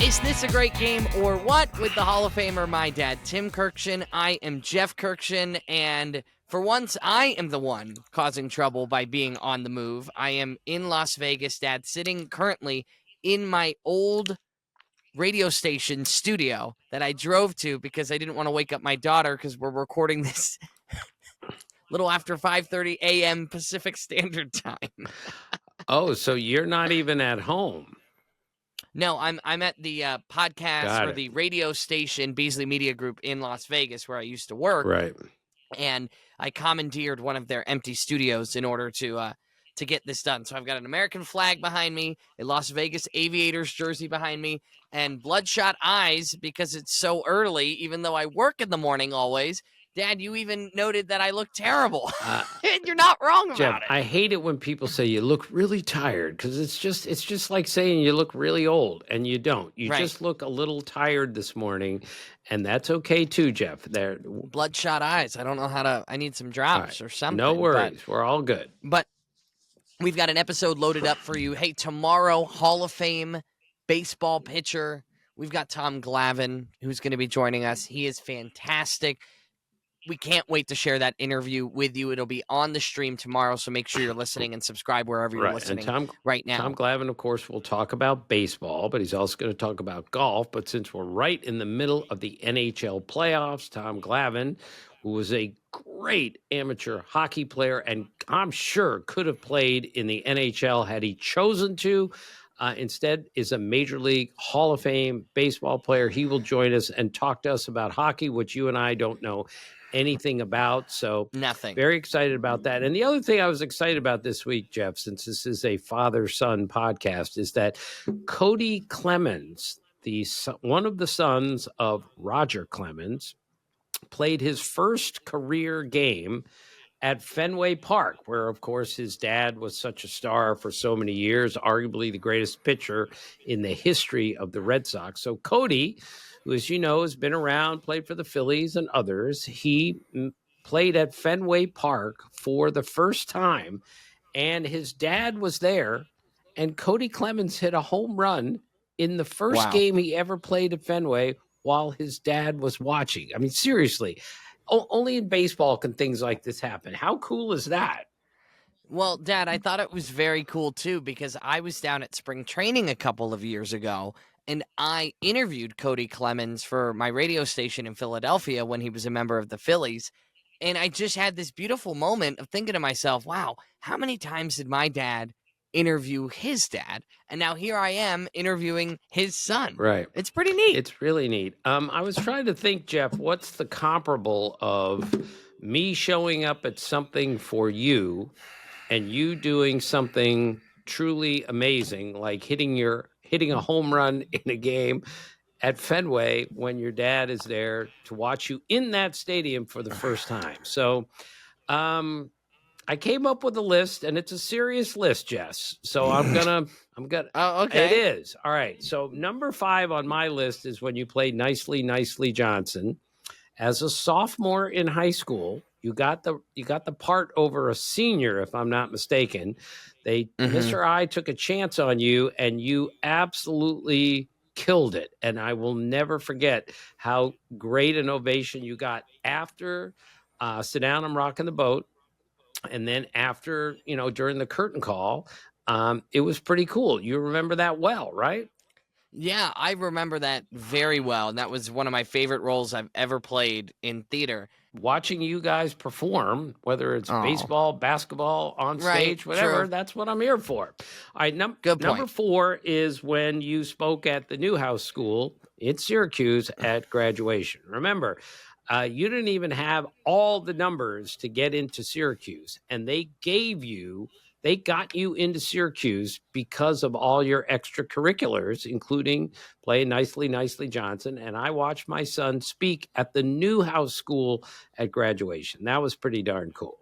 Is this a great game or what? With the Hall of Famer, my dad, Tim Kurkjian. I am Jeff Kurkjian, and for once, I am the one causing trouble by being on the move. I am in Las Vegas, Dad, sitting currently in my old radio station studio that I drove to because I didn't want to wake up my daughter because we're recording this little after 5:30 a.m. Pacific Standard Time. Oh, so you're not even at home. No, I'm at the podcast Got or it. the radio station Beasley Media Group in Las Vegas where I used to work. Right. And I commandeered one of their empty studios in order to get this done. So I've got an American flag behind me, a Las Vegas Aviators jersey behind me, and bloodshot eyes because it's so early, even though I work in the morning always. Dad, you even noted that I look terrible. And you're not wrong about Jeff, it. I hate it when people say you look really tired because it's just like saying you look really old, and you don't. You Right. just look a little tired this morning, and that's okay too, Jeff. There, Bloodshot eyes. I don't know how to. I need some drops or something. no worries. We're all good. But we've got an episode loaded up for you. Hey, tomorrow, Hall of Fame baseball pitcher. We've got Tom Glavine, who's going to be joining us. He is fantastic. We can't wait to share that interview with you. It'll be on the stream tomorrow, so make sure you're listening and subscribe wherever you're listening right now. Tom Glavine, of course, will talk about baseball, but he's also going to talk about golf. But since we're right in the middle of the NHL playoffs, Tom Glavine, who was a great amateur hockey player and I'm sure could have played in the NHL had he chosen to, instead is a Major League Hall of Fame baseball player. He will join us and talk to us about hockey, which you and I don't know anything about. So nothing. Very excited about that. And the other thing I was excited about this week, Jeff, since this is a father-son podcast, is that Cody Clemens, one of the sons of Roger Clemens, played his first career game at Fenway Park, where, of course, his dad was such a star for so many years, arguably the greatest pitcher in the history of the Red Sox. So Cody, who, as you know, has been around, played for the Phillies and others, he played at Fenway Park for the first time, and his dad was there, and Cody Clemens hit a home run in the first game he ever played at Fenway while his dad was watching. I mean, seriously. Only in baseball can things like this happen. How cool is that? Well, Dad, I thought it was very cool, too, because I was down at spring training a couple of years ago, and I interviewed Cody Clemens for my radio station in Philadelphia when he was a member of the Phillies. And I just had this beautiful moment of thinking to myself, wow, how many times did my dad interview his dad? And now here I am interviewing his son. Right. It's pretty neat. It's really neat. I was trying to think, Jeff, what's the comparable of me showing up at something for you and you doing something truly amazing, like hitting a home run in a game at Fenway when your dad is there to watch you in that stadium for the first time. So, I came up with a list, and it's a serious list, Jess. So I'm gonna. Oh, okay. It is. All right. So number 5 on my list is when you played Nicely Johnson as a sophomore in high school. You got the part over a senior, if I'm not mistaken. Mr. I took a chance on you, and you absolutely killed it. And I will never forget how great an ovation you got after Sit Down, I'm Rocking the Boat. And then after, during the curtain call, it was pretty cool. You remember that well, right? Yeah, I remember that very well. And that was one of my favorite roles I've ever played in theater. Watching you guys perform, whether it's baseball, basketball, on stage, whatever, true. That's what I'm here for. All right, Good point. Number 4 is when you spoke at the Newhouse School in Syracuse at graduation. Remember, you didn't even have all the numbers to get into Syracuse, and they got you into Syracuse because of all your extracurriculars, including playing Nicely Johnson. And I watched my son speak at the Newhouse School at graduation. That was pretty darn cool.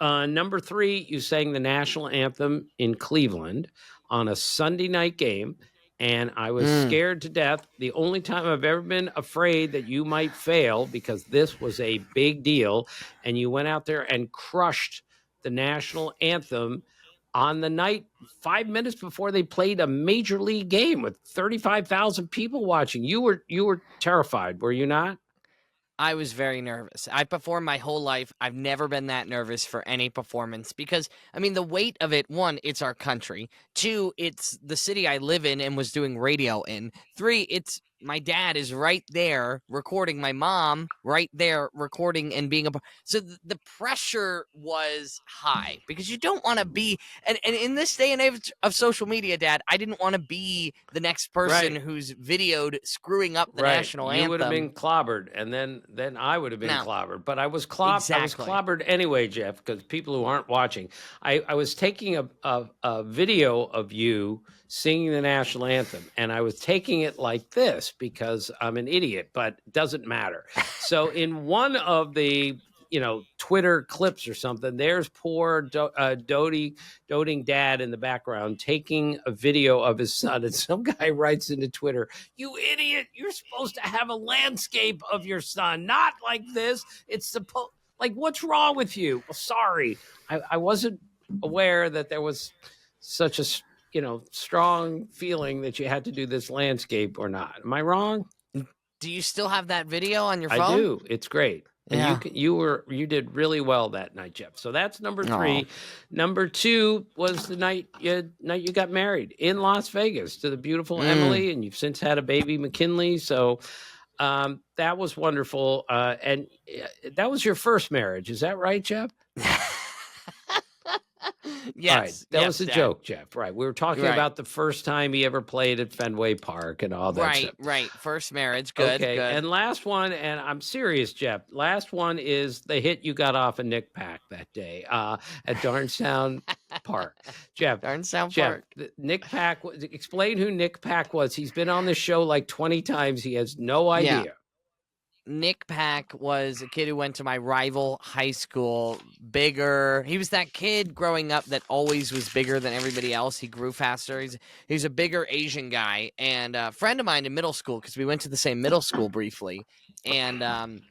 Number 3, you sang the national anthem in Cleveland on a Sunday night game. And I was scared to death. The only time I've ever been afraid that you might fail, because this was a big deal. And you went out there and crushed the national anthem on the night 5 minutes before they played a major league game with 35,000 people watching. You were terrified, were you not? I was very nervous. I performed my whole life. I've never been that nervous for any performance because, I mean, the weight of it, one, it's our country. Two, it's the city I live in and was doing radio in. Three, it's my dad is right there recording, my mom right there recording and being so the pressure was high because you don't want to be, and in this day and age of social media, Dad, I didn't want to be the next person who's videoed screwing up the national anthem. You would have been clobbered, and then I would have been clobbered. But I was Exactly. I was clobbered anyway, Jeff, because people who aren't watching, I was taking a video of you singing the national anthem, and I was taking it like this because I'm an idiot, but it doesn't matter. So in one of the Twitter clips or something, there's poor doting dad in the background taking a video of his son, and some guy writes into Twitter, "You idiot, you're supposed to have a landscape of your son, not like this. It's supposed, like, what's wrong with you?" Well, sorry, I wasn't aware that there was such a strong feeling that you had to do this landscape or not. Am I wrong? Do you still have that video on your phone? I do. It's great. And yeah. you did really well that night, Jeff. So that's number 3. Number 2 was the night you got married in Las Vegas to the beautiful Emily, and you've since had a baby, McKinley. So that was wonderful. And that was your first marriage. Is that right, Jeff? Yes. Right. That was a joke, Jeff. Right. We were talking about the first time he ever played at Fenway Park and all that stuff. Right. First marriage. Good. Okay. Good. And last one, and I'm serious, Jeff. Last one is the hit you got off of Nick Pack that day at Darnstown Park. Jeff. Darnstown Park. Park. Nick Pack. Explain who Nick Pack was. He's been on the show like 20 times. He has no idea. Yeah. Nick Pack was a kid who went to my rival high school, bigger. He was that kid growing up that always was bigger than everybody else. He grew faster. He's a bigger Asian guy, and a friend of mine in middle school because we went to the same middle school briefly. And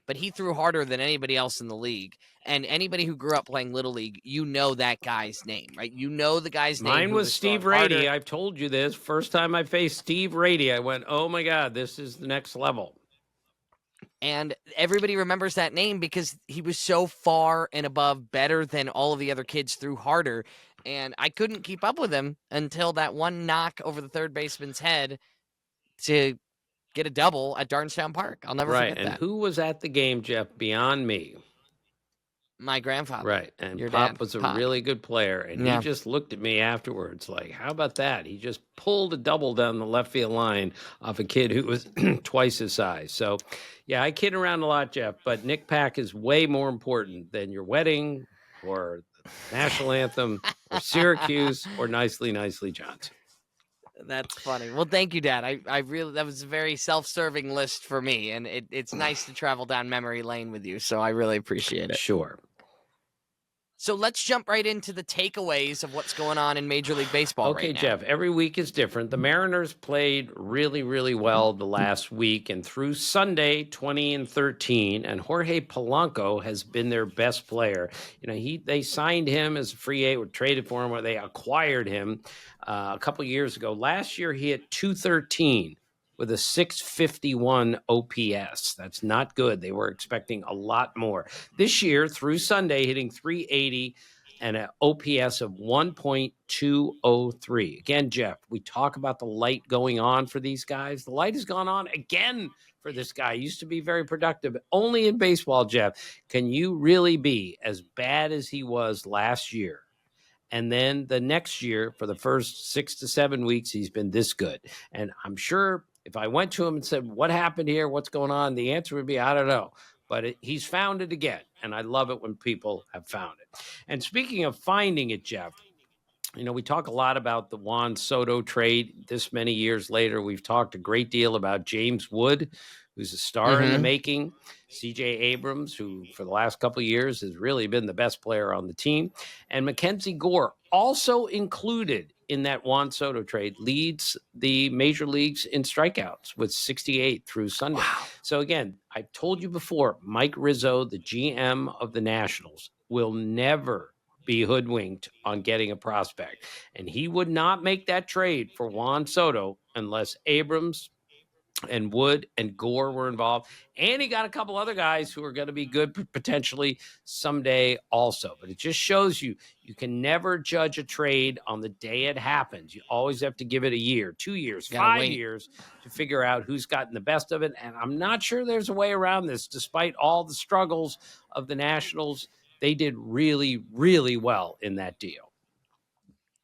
but he threw harder than anybody else in the league. And anybody who grew up playing Little League, you know that guy's name, right? You know the guy's name. Mine was Steve Rady. I've told you this. First time I faced Steve Rady, I went, "Oh my God, this is the next level." And everybody remembers that name because he was so far and above better than all of the other kids, threw harder. And I couldn't keep up with him until that one knock over the third baseman's head to get a double at Darnstown Park. I'll never forget that. And who was at the game, Jeff, beyond me? My grandfather. Right. And your Pop dad, was a Pop. really good player. And he just looked at me afterwards like, how about that? He just pulled a double down the left field line off a kid who was twice his size. So, yeah, I kid around a lot, Jeff, but Nick Pack is way more important than your wedding or the national anthem or Syracuse or Nicely, Nicely Johnson. That's funny. Well, thank you, Dad. I really, that was a very self-serving list for me, and it's nice to travel down memory lane with you, so I really appreciate it. Sure. So let's jump right into the takeaways of what's going on in Major League Baseball right now. Okay, Jeff, every week is different. The Mariners played really, really well the last week, and through Sunday, 20-13, and Jorge Polanco has been their best player. They signed him as a free agent, or traded for him, or they acquired him a couple years ago. Last year, he hit .213 with a .651 OPS. That's not good. They were expecting a lot more. This year, through Sunday, hitting .380 and an OPS of 1.203. Again, Jeff, we talk about the light going on for these guys. The light has gone on again for this guy. He used to be very productive. Only in baseball, Jeff, can you really be as bad as he was last year? And then the next year, for the first 6 to 7 weeks, he's been this good. And I'm sure if I went to him and said, what happened here? What's going on? The answer would be, I don't know. But he's found it again. And I love it when people have found it. And speaking of finding it, Jeff, we talk a lot about the Juan Soto trade. This many years later, we've talked a great deal about James Wood, who's a star in the making. C.J. Abrams, who for the last couple of years has really been the best player on the team. And Mackenzie Gore, also included in that Juan Soto trade, leads the major leagues in strikeouts with 68 through Sunday. Wow. So again, I've told you before, Mike Rizzo, the GM of the Nationals, will never be hoodwinked on getting a prospect. And he would not make that trade for Juan Soto unless Abrams and Wood and Gore were involved. And he got a couple other guys who are going to be good potentially someday also. But it just shows you can never judge a trade on the day it happens. You always have to give it a year, 2 years, 5 years to figure out who's gotten the best of it. And I'm not sure there's a way around this. Despite all the struggles of the Nationals, they did really, really well in that deal.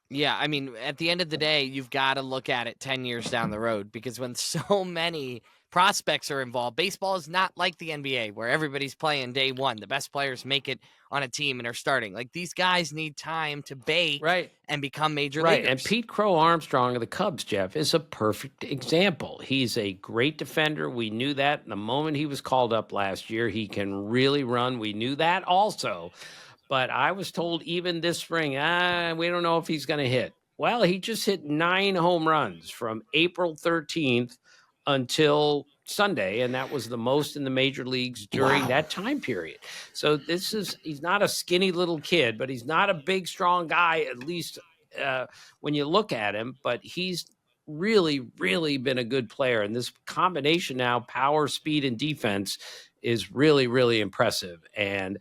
Yeah, I mean, at the end of the day, you've got to look at it 10 years down the road, because when so many prospects are involved, baseball is not like the NBA where everybody's playing day one. The best players make it on a team and are starting. Like, these guys need time to bake and become major leaguers. And Pete Crow Armstrong of the Cubs, Jeff, is a perfect example. He's a great defender. We knew that the moment he was called up last year. He can really run. We knew that also. But I was told even this spring, we don't know if he's going to hit. Well, he just hit 9 home runs from April 13th until Sunday, and that was the most in the major leagues during that time period. So he's not a skinny little kid, but he's not a big, strong guy, at least when you look at him. But he's really, really been a good player. And this combination now, power, speed, and defense, is really, really impressive. And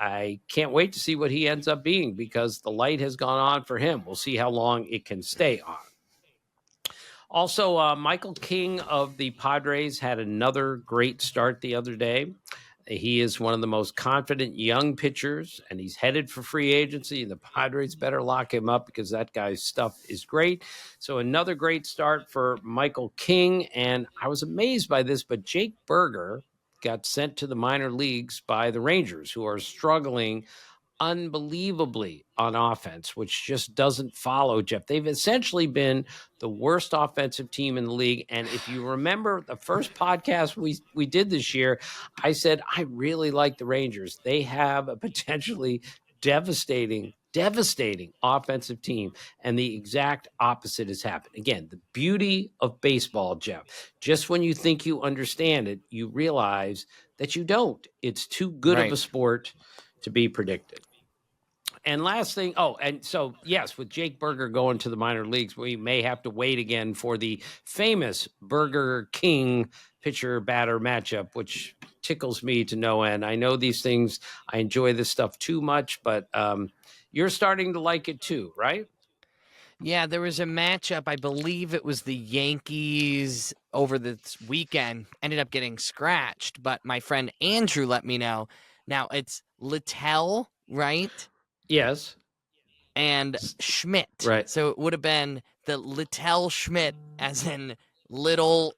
I can't wait to see what he ends up being, because the light has gone on for him. We'll see how long it can stay on. Also, Michael King of the Padres had another great start the other day. He is one of the most confident young pitchers, and he's headed for free agency, and the Padres better lock him up because that guy's stuff is great. So another great start for Michael King, and I was amazed by this, but Jake Berger got sent to the minor leagues by the Rangers, who are struggling unbelievably on offense, which just doesn't follow, Jeff. They've essentially been the worst offensive team in the league. And if you remember the first podcast we did this year, I said, I really like the Rangers. They have a potentially devastating offensive team, and the exact opposite has happened. Again, the beauty of baseball, Jeff, just when you think you understand it, you realize that you don't. It's too good of a sport to be predicted. And last thing, and so, yes, with Jake Berger going to the minor leagues, we may have to wait again for the famous Berger King pitcher-batter matchup, which tickles me to no end. I know these things, I enjoy this stuff too much, but you're starting to like it too, right? Yeah, there was a matchup. I believe it was the Yankees over this weekend. Ended up getting scratched, but my friend Andrew let me know. Now, it's Littell, right? Yes. And Schmidt. Right. So it would have been the Littell Schmidt, as in little,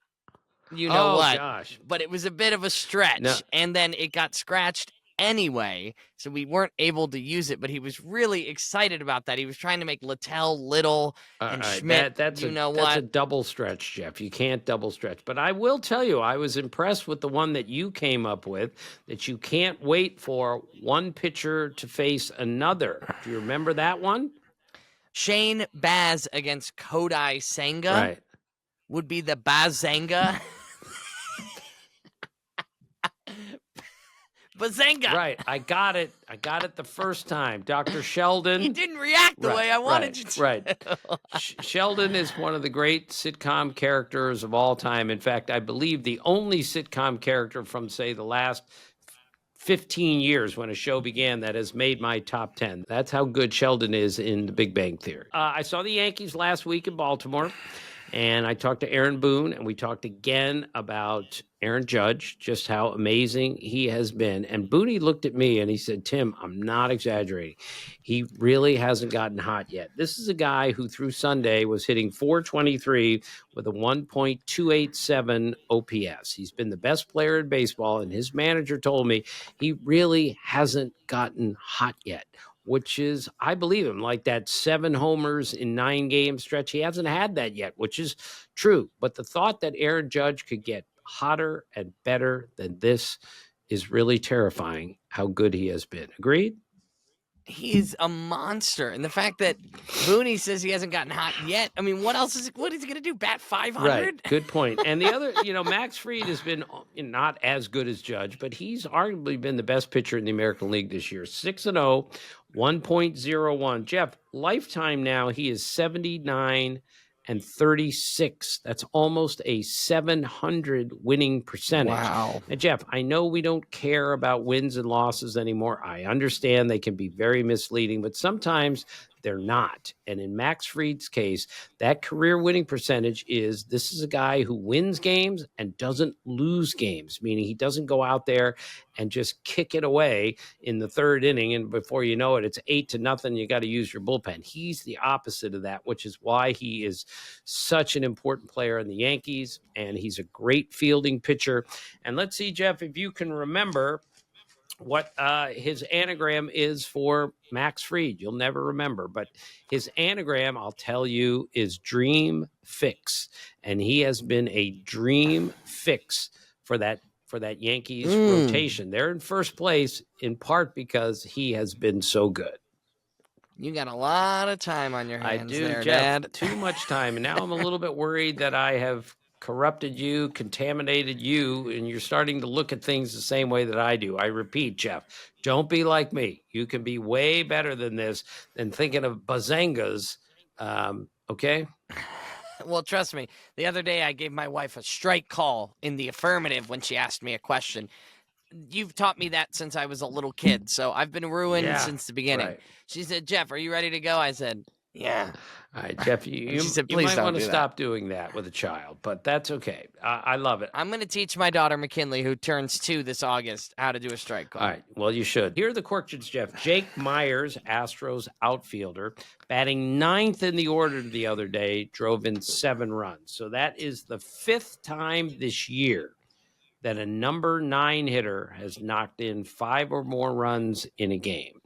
what. Gosh. But it was a bit of a stretch. And then it got scratched anyway, so we weren't able to use it, but he was really excited about that. He was trying to make Littell little and Schmidt. That's a double stretch, Jeff. You can't double stretch. But I will tell you, I was impressed with the one that you came up with, that you can't wait for one pitcher to face another. Do you remember that one? Shane Baz against Kodai Senga would be the Bazanga. Bazenga. Right. I got it the first time. Dr. Sheldon. You didn't react the way I wanted you to. Right. Sheldon is one of the great sitcom characters of all time. In fact, I believe the only sitcom character from, say, the last 15 years when a show began that has made my top 10. That's how good Sheldon is in The Big Bang Theory. I saw the Yankees last week in Baltimore, and I talked to Aaron Boone, and we talked again about Aaron Judge, just how amazing he has been. And Booney looked at me and he said, Tim, I'm not exaggerating. He really hasn't gotten hot yet. This is a guy who through Sunday was hitting .423 with a 1.287 OPS. He's been the best player in baseball, and his manager told me he really hasn't gotten hot yet, which is, I believe him, like that 7 homers in 9 game stretch. He hasn't had that yet, which is true. But the thought that Aaron Judge could get hotter and better than this is really terrifying, how good he has been. Agreed? He's a monster. And the fact that Booney says he hasn't gotten hot yet, I mean, what is he going to do, bat 500? Right, good point. And the other, Max Fried has been not as good as Judge, but he's arguably been the best pitcher in the American League this year. 6-0, 1.01. Jeff, lifetime now, he is 79 and 36. That's almost a 700 winning percentage. Wow. And Jeff, I know we don't care about wins and losses anymore. I understand they can be very misleading, but sometimes they're not. And in Max Fried's case, that career winning percentage this is a guy who wins games and doesn't lose games, meaning he doesn't go out there and just kick it away in the third inning, and before you know it, it's 8-0. You got to use your bullpen. He's the opposite of that, which is why he is such an important player in the Yankees, and he's a great fielding pitcher. And let's see, Jeff, if you can remember what his anagram is for Max Fried. You'll never remember, but his anagram, I'll tell you, is Dream Fix, and he has been a dream fix for that Yankees rotation. They're in first place in part because he has been so good. You got a lot of time on your hands. I do, there, Jeff. Dad. Too much time, and now I'm a little bit worried that I have corrupted you, contaminated you, and you're starting to look at things the same way that I do. I repeat, Jeff, don't be like me. You can be way better than this, than thinking of bazangas. Okay? Well, trust me. The other day, I gave my wife a strike call in the affirmative when she asked me a question. You've taught me that since I was a little kid, so I've been ruined since the beginning. Right. She said, "Jeff, are you ready to go?" I said, "Yeah." All right, Jeff, you said, you "Please might don't want to do that." stop doing that with a child, but that's okay. I love it. I'm going to teach my daughter McKinley, who turns 2 this August, how to do a strike call. All right. Well, you should. Here are the Quirkjians, Jeff. Jake Myers, Astros outfielder, batting 9th in the order the other day, drove in 7 runs. So that is the 5th time this year that a number 9 hitter has knocked in 5 or more runs in a game.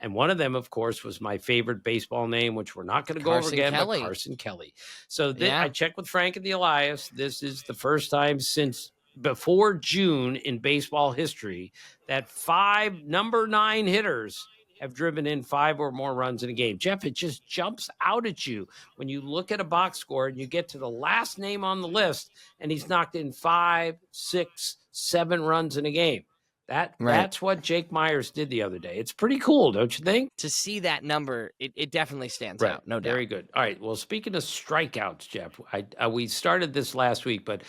And one of them, of course, was my favorite baseball name, which we're not going to go over again, but Carson Kelly. So I checked with Frank and the Elias. This is the first time since before June in baseball history that 5 number 9 hitters have driven in 5 or more runs in a game. Jeff, it just jumps out at you when you look at a box score and you get to the last name on the list and he's knocked in 5, 6, 7 runs in a game. That's what Jake Myers did the other day. It's pretty cool, don't you think? To see that number, it definitely stands out, no doubt. Very good. All right. Well, speaking of strikeouts, Jeff, we started this last week, but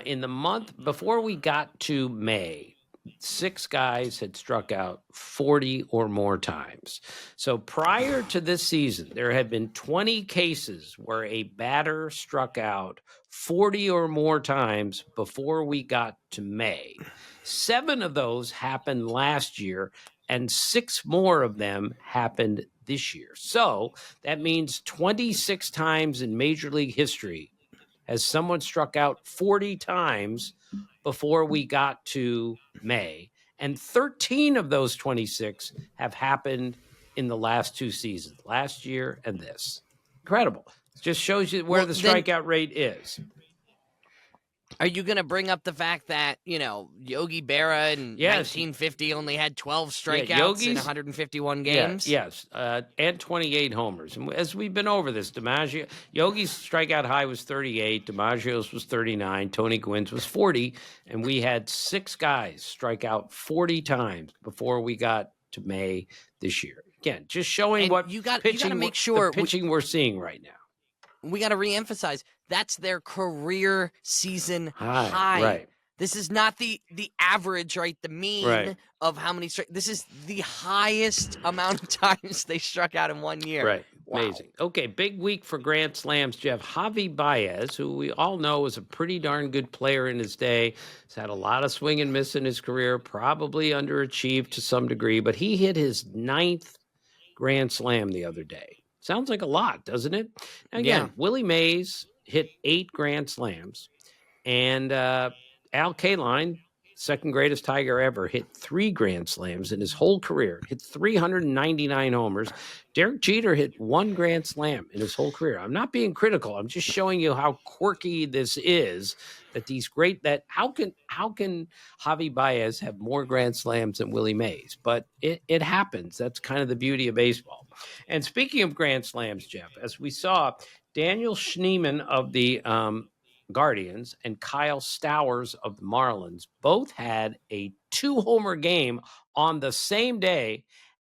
in the month before we got to May, 6 guys had struck out 40 or more times. So prior to this season, there had been 20 cases where a batter struck out 40 or more times before we got to May. 7 of those happened last year, and 6 more of them happened this year. So that means 26 times in Major League history has someone struck out 40 times before we got to May. And 13 of those 26 have happened in the last 2 seasons, last year and this. Incredible. It just shows you where the strikeout rate is. Are you going to bring up the fact that, Yogi Berra in 1950 only had 12 strikeouts in 151 games? Yes, and 28 homers. And as we've been over this, Yogi's strikeout high was 38, DiMaggio's was 39, Tony Gwynn's was 40, and we had 6 guys strike out 40 times before we got to May this year. Again, just showing what pitching we're seeing right now. We got to reemphasize that's their career season high. Right. This is not the average, right? The mean of how many this is the highest amount of times they struck out in 1 year. Right. Wow. Amazing. Okay, big week for Grand Slams, Jeff. Javi Baez, who we all know is a pretty darn good player in his day, has had a lot of swing and miss in his career, probably underachieved to some degree, but he hit his 9th Grand Slam the other day. Sounds like a lot, doesn't it? Now, again, Willie Mays hit 8 Grand Slams, and Al Kaline, second greatest Tiger ever, hit 3 Grand Slams in his whole career, hit 399 homers. Derek Jeter hit 1 Grand Slam in his whole career. I'm not being critical. I'm just showing you how quirky this is, how can Javi Baez have more Grand Slams than Willie Mays? But it happens. That's kind of the beauty of baseball. And speaking of Grand Slams, Jeff, as we saw, Daniel Schneemann of the Guardians and Kyle Stowers of the Marlins both had a 2-homer game on the same day,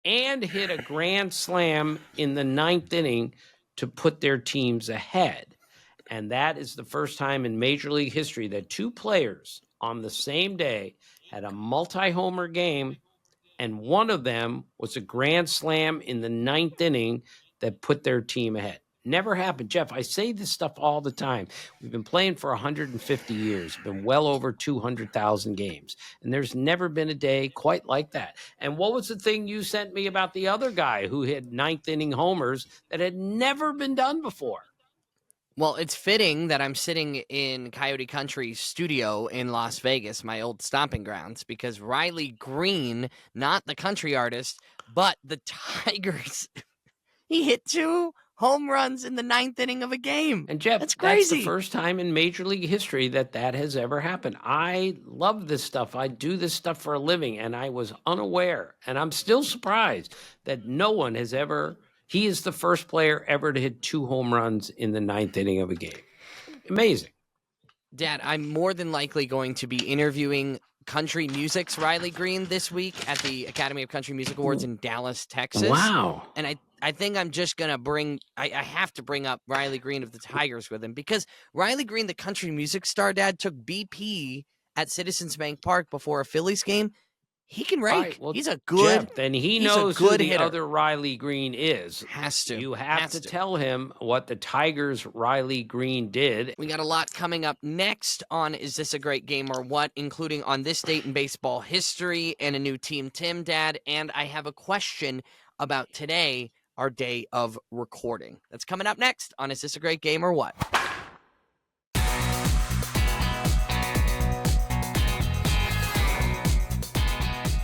and hit a grand slam in the 9th inning to put their teams ahead. And that is the first time in Major League history that two players on the same day had a multi-homer game, and one of them was a grand slam in the 9th inning that put their team ahead. Never happened. Jeff, I say this stuff all the time. We've been playing for 150 years, been well over 200,000 games, and there's never been a day quite like that. And what was the thing you sent me about the other guy who hit 9th inning homers that had never been done before? Well, it's fitting that I'm sitting in Coyote Country's studio in Las Vegas, my old stomping grounds, because Riley Greene, not the country artist, but the Tigers, he hit 2 home runs in the 9th inning of a game. And Jeff, that's crazy. That's the first time in Major League history that has ever happened. I love this stuff. I do this stuff for a living, and I was unaware. And I'm still surprised that no one has ever... He is the first player ever to hit 2 home runs in the 9th inning of a game. Amazing. Dad, I'm more than likely going to be interviewing country music's Riley Greene this week at the Academy of Country Music Awards in Dallas, Texas. Wow. And I think I'm just going to I have to bring up Riley Greene of the Tigers with him, because Riley Greene, the country music star, Dad, took BP at Citizens Bank Park before a Phillies game. He can rake. Right, well, he's a good. Jeff, then he knows who the hitter. other Riley Greene is. Has to. You have to tell him what the Tigers' Riley Greene did. We got a lot coming up next on Is This a Great Game or What, including on this date in baseball history and a new Team Tim, Dad. And I have a question about today, our day of recording. That's coming up next on Is This a Great Game or What?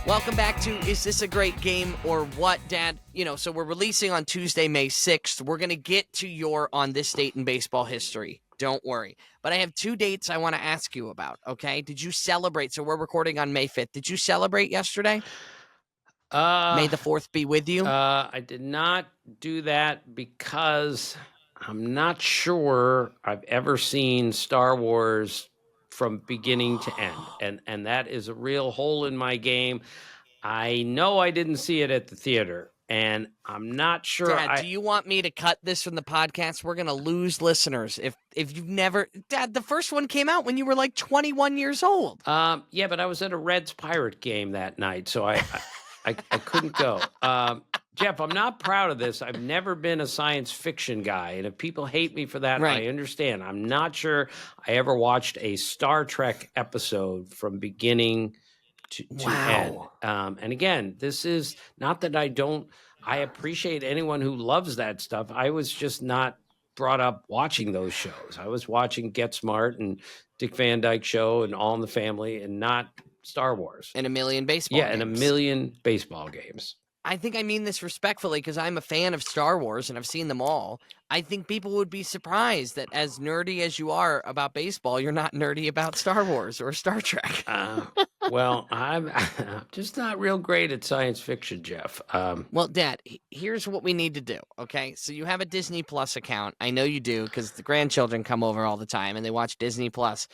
Welcome back to Is This a Great Game or What, Dad? So we're releasing on Tuesday, May 6th. We're going to get to your On This Date in Baseball History. Don't worry. But I have 2 dates I want to ask you about, okay? Did you celebrate? So we're recording on May 5th. Did you celebrate yesterday? May the 4th be with you? I did not do that because I'm not sure I've ever seen Star Wars from beginning to end. And that is a real hole in my game. I know I didn't see it at the theater, and I'm not sure. Dad, do you want me to cut this from the podcast? We're going to lose listeners. If you've never... Dad, the first one came out when you were like 21 years old. Yeah, but I was at a Reds Pirate game that night, so I couldn't go. Jeff, I'm not proud of this. I've never been a science fiction guy, and if people hate me for that, right. I understand. I'm not sure I ever watched a Star Trek episode from beginning to end. And again, this is not that I appreciate anyone who loves that stuff. I was just not brought up watching those shows. I was watching Get Smart and Dick Van Dyke Show and All in the Family, and not Star Wars. And a million baseball games. And a million baseball games. I think I mean this respectfully because I'm a fan of Star Wars and I've seen them all. I think people would be surprised that as nerdy as you are about baseball, you're not nerdy about Star Wars or Star Trek. Well, I'm just not real great at science fiction, Jeff. Well, Dad, here's what we need to do, okay? So you have a Disney Plus account. I know you do because the grandchildren come over all the time and they watch Disney Plus.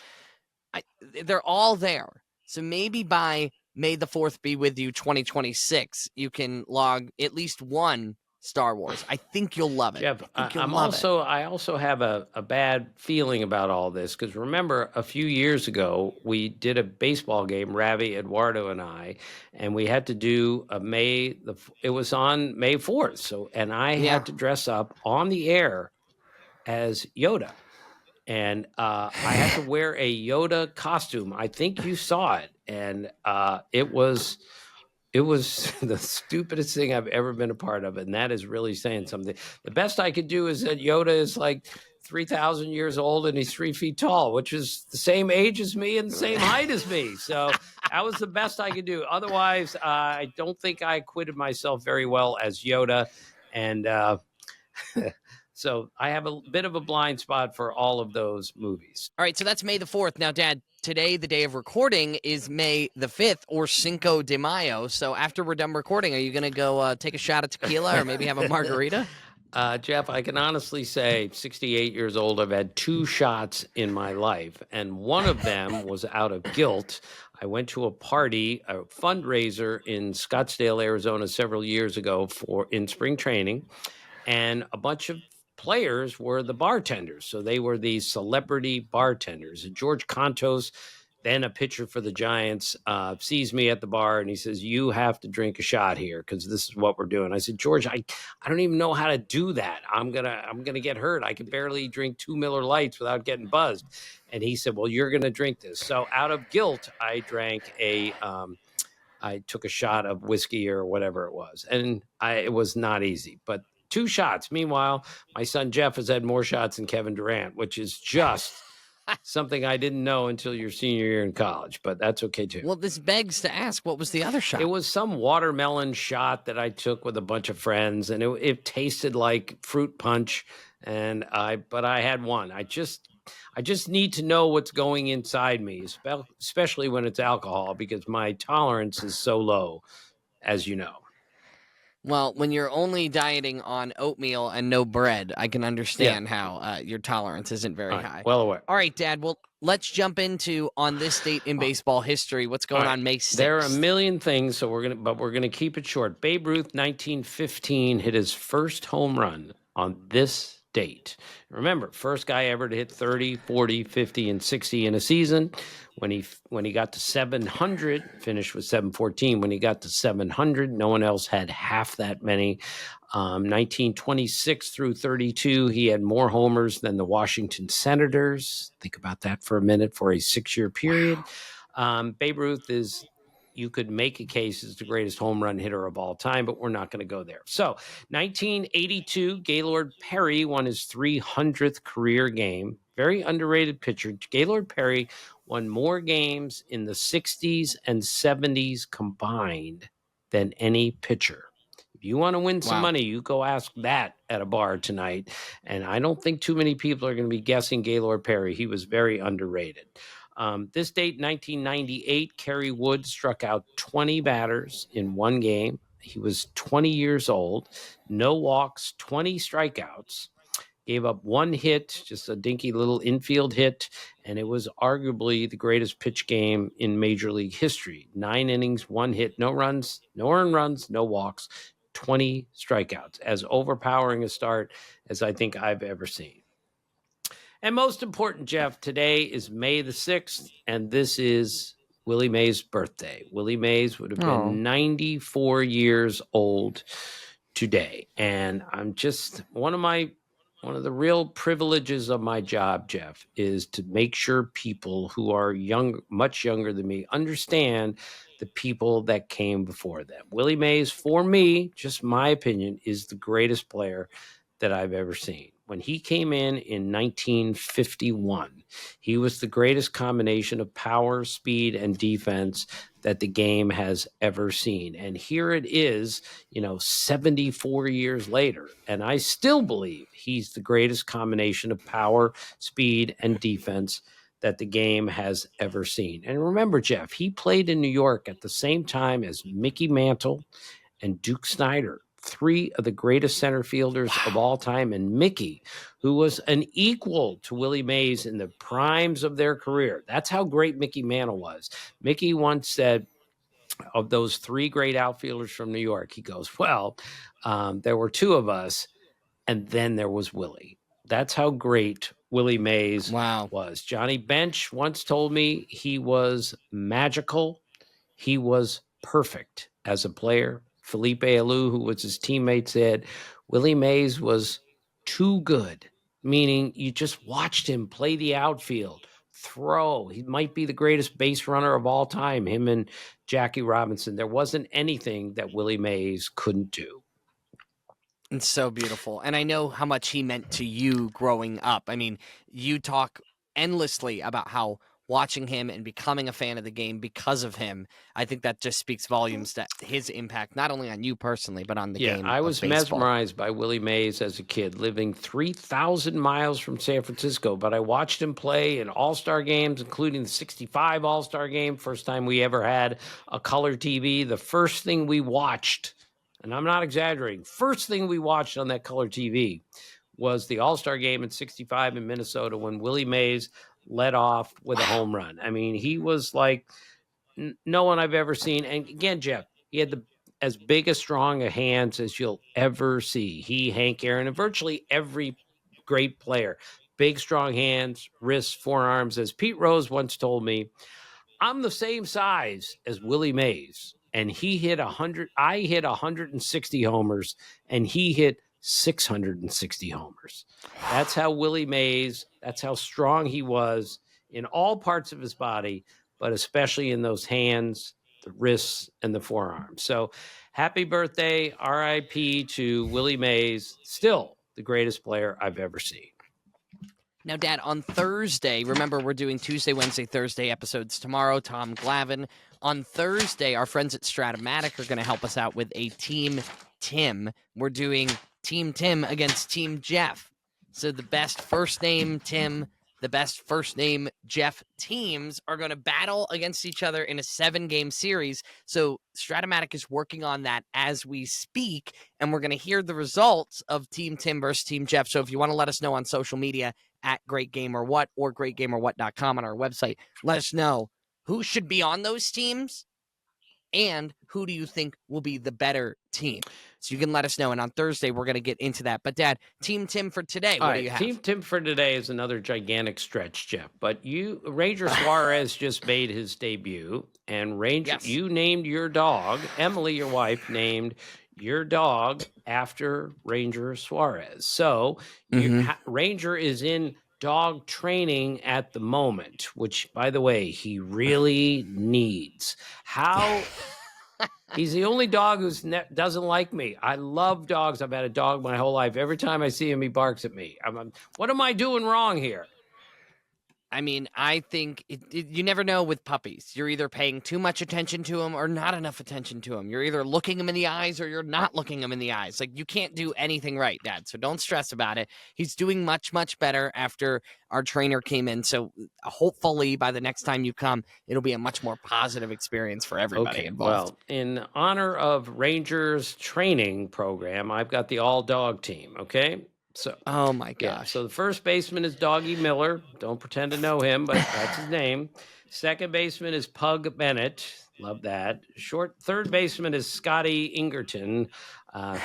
They're all there. So maybe by May the 4th be with you 2026, you can log at least one Star Wars. I think you'll love it. Jeff, I also have a bad feeling about all this because remember a few years ago we did a baseball game, Ravi, Eduardo, and I, and we had to do it was on May 4th. So I had to dress up on the air as Yoda. And I had to wear a Yoda costume. I think you saw it. And it was the stupidest thing I've ever been a part of. And that is really saying something. The best I could do is that Yoda is like 3,000 years old and he's 3 feet tall, which is the same age as me and the same height as me. So that was the best I could do. Otherwise, I don't think I acquitted myself very well as Yoda. And so I have a bit of a blind spot for all of those movies. All right, so that's May the 4th. Now, Dad, today, the day of recording, is May the 5th or Cinco de Mayo. So after we're done recording, are you going to go take a shot of tequila or maybe have a margarita? Jeff, I can honestly say 68 years old, I've had 2 shots in my life, and one of them was out of guilt. I went to a party, a fundraiser in Scottsdale, Arizona several years ago in spring training, and a bunch of players were the bartenders. So they were these celebrity bartenders. And George Contos, then a pitcher for the Giants, sees me at the bar and he says, "You have to drink a shot here because this is what we're doing." I said, "George, I don't even know how to do that. I'm gonna get hurt. I can barely drink 2 Miller Lights without getting buzzed." And he said, "Well, you're gonna drink this." So out of guilt, I drank I took a shot of whiskey or whatever it was, and it was not easy, but 2 shots. Meanwhile, my son Jeff has had more shots than Kevin Durant, which is just something I didn't know until your senior year in college, but that's okay too. Well, this begs to ask, what was the other shot? It was some watermelon shot that I took with a bunch of friends, and it tasted like fruit punch. But I had one. I just need to know what's going inside me, especially when it's alcohol, because my tolerance is so low, as you know. Well, when you're only dieting on oatmeal and no bread, I can understand how your tolerance isn't very high. Well aware. All right, Dad. Well, let's jump into on this date in baseball history. What's going on May 6th? There are a million things, so we're gonna keep it short. Babe Ruth, 1915, hit his first home run on this date. Remember, first guy ever to hit 30, 40, 50, and 60 in a season. When he got to 700, finished with 714. When he got to 700, no one else had half that many. 1926 through 32, he had more homers than the Washington Senators. Think about that for a minute for a 6-year period. Wow. Babe Ruth you could make a case as the greatest home run hitter of all time, but we're not going to go there. So 1982, Gaylord Perry won his 300th career game. Very underrated pitcher. Gaylord Perry won more games in the 60s and 70s combined than any pitcher. If you want to win some money, you go ask that at a bar tonight. And I don't think too many people are going to be guessing Gaylord Perry. He was very underrated. This date, 1998, Kerry Wood struck out 20 batters in one game. He was 20 years old, no walks, 20 strikeouts, gave up 1 hit, just a dinky little infield hit, and it was arguably the greatest pitch game in Major League history. 9 innings, 1 hit, no runs, no earned runs, no walks, 20 strikeouts. As overpowering a start as I think I've ever seen. And most important, Jeff, today is May the 6th, and this is Willie Mays' birthday. Willie Mays would have been 94 years old today. And I'm just one of the real privileges of my job, Jeff, is to make sure people who are much younger than me, understand the people that came before them. Willie Mays, for me, just my opinion, is the greatest player that I've ever seen. When he came in 1951, he was the greatest combination of power, speed, and defense that the game has ever seen. And here it is, 74 years later, and I still believe he's the greatest combination of power, speed, and defense that the game has ever seen. And remember, Jeff, he played in New York at the same time as Mickey Mantle and Duke Snider, 3 of the greatest center fielders of all time, and Mickey, who was an equal to Willie Mays in the primes of their career. That's how great Mickey Mantle was. Mickey once said, of those 3 great outfielders from New York, he goes, there were 2 of us, and then there was Willie. That's how great Willie Mays was. Johnny Bench once told me he was magical. He was perfect as a player. Felipe Alou, who was his teammate, said Willie Mays was too good, meaning you just watched him play the outfield, throw. He might be the greatest base runner of all time, him and Jackie Robinson. There wasn't anything that Willie Mays couldn't do. It's so beautiful. And I know how much he meant to you growing up. I mean, you talk endlessly about how watching him and becoming a fan of the game because of him, I think that just speaks volumes to his impact, not only on you personally, but on the game. I was of baseball. mesmerized by Willie Mays as a kid, living 3,000 miles from San Francisco, but I watched him play in all-star games, including the 65 all-star game, first time we ever had a color TV. The first thing we watched, and I'm not exaggerating, first thing we watched on that color TV was the all-star game in 65 in Minnesota when Willie Mays led off with a home run. I mean, he was like no one I've ever seen. And again, Jeff, he had as big as strong a hands as you'll ever see. He, Hank Aaron, and virtually every great player. Big, strong hands, wrists, forearms. As Pete Rose once told me, I'm the same size as Willie Mays, and he hit 100. I hit 160 homers, and he hit 660 homers. That's how Willie Mays. That's how strong he was in all parts of his body, but especially in those hands, the wrists, and the forearms. So, happy birthday, R.I.P. to Willie Mays. Still the greatest player I've ever seen. Now, Dad, on Thursday, remember we're doing Tuesday, Wednesday, Thursday episodes tomorrow. Tom Glavine. On Thursday, our friends at Stratomatic are going to help us out with a Team Tim. We're doing Team Tim against Team Jeff. So the best first name Tim, the best first name Jeff teams are going to battle against each other in a 7-game series. So Stratomatic is working on that as we speak, and we're going to hear the results of Team Tim versus Team Jeff. So if you want to let us know on social media at GreatGamerWhat or GreatGamerWhat.com on our website, let us know who should be on those teams and who do you think will be the better team. So you can let us know. And on Thursday, we're going to get into that. But, Dad, Team Tim for today, what do you have? Team Tim for today is another gigantic stretch, Jeff. But Ranger Suarez just made his debut. And you named your dog, Emily, your wife, named your dog after Ranger Suarez. So Ranger is in dog training at the moment, which, by the way, he really needs. He's the only dog who doesn't like me. I love dogs. I've had a dog my whole life. Every time I see him, he barks at me. What am I doing wrong here? I mean, I think you never know with puppies. You're either paying too much attention to them or not enough attention to them. You're either looking them in the eyes or you're not looking them in the eyes. Like, you can't do anything right, Dad. So don't stress about it. He's doing much, much better after our trainer came in. So hopefully by the next time you come, it'll be a much more positive experience for everybody involved. Well, in honor of Ranger's training program, I've got the all-dog team, okay? So, oh my gosh. Yeah, so the first baseman is Doggy Miller. Don't pretend to know him, but that's his name. Second baseman is Pug Bennett. Love that. Third baseman is Scotty Ingerton.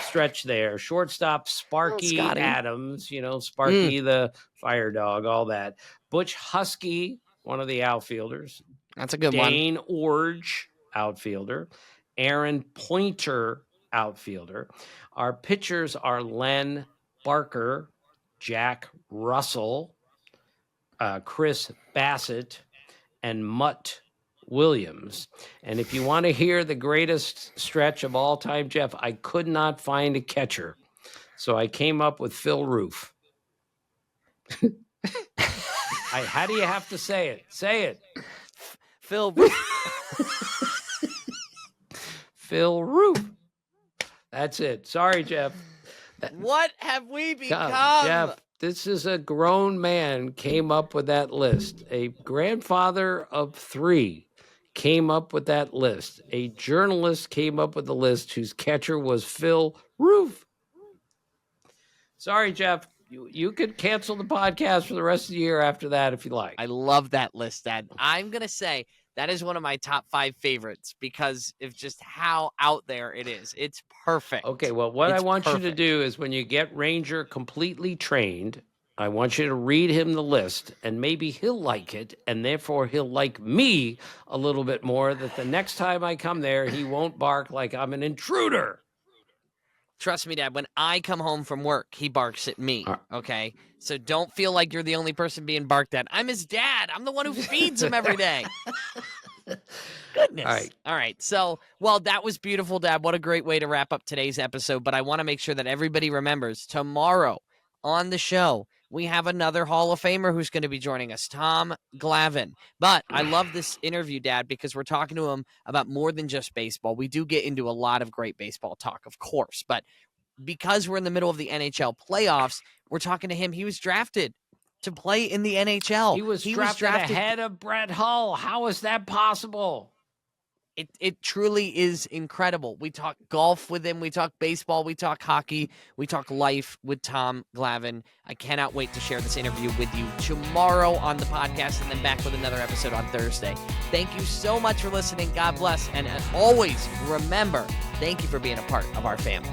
Stretch there. Shortstop, Sparky Adams. Sparky the fire dog, all that. Butch Husky, one of the outfielders. That's a good one. Dane Orge, outfielder. Aaron Pointer, outfielder. Our pitchers are Len Barker, Jack Russell, Chris Bassett, and Mutt Williams. And if you want to hear the greatest stretch of all time, Jeff, I could not find a catcher. So I came up with Phil Roof. How do you have to say it? Say it. Phil Roof. Phil Roof. That's it. Sorry, Jeff. What have we become? Jeff, this is a grown man came up with that list. A grandfather of 3 came up with that list. A journalist came up with the list whose catcher was Phil Roof. Sorry, Jeff. You could cancel the podcast for the rest of the year after that if you like. I love that list, Dad. I'm going to say that is one of my top 5 favorites because of just how out there it is. It's perfect. Okay, well, what I want you to do is when you get Ranger completely trained, I want you to read him the list, and maybe he'll like it, and therefore he'll like me a little bit more, that the next time I come there, he won't bark like I'm an intruder. Trust me, Dad, when I come home from work, he barks at me, okay? So don't feel like you're the only person being barked at. I'm his dad. I'm the one who feeds him every day. Goodness. All right. So, well, that was beautiful, Dad. What a great way to wrap up today's episode. But I want to make sure that everybody remembers tomorrow on the show, we have another Hall of Famer who's going to be joining us, Tom Glavine. But I love this interview, Dad, because we're talking to him about more than just baseball. We do get into a lot of great baseball talk, of course. But because we're in the middle of the NHL playoffs, we're talking to him. He was drafted to play in the NHL. He was drafted ahead of Brett Hull. How is that possible? It truly is incredible. We talk golf with him. We talk baseball. We talk hockey. We talk life with Tom Glavine. I cannot wait to share this interview with you tomorrow on the podcast and then back with another episode on Thursday. Thank you so much for listening. God bless. And as always, remember, thank you for being a part of our family.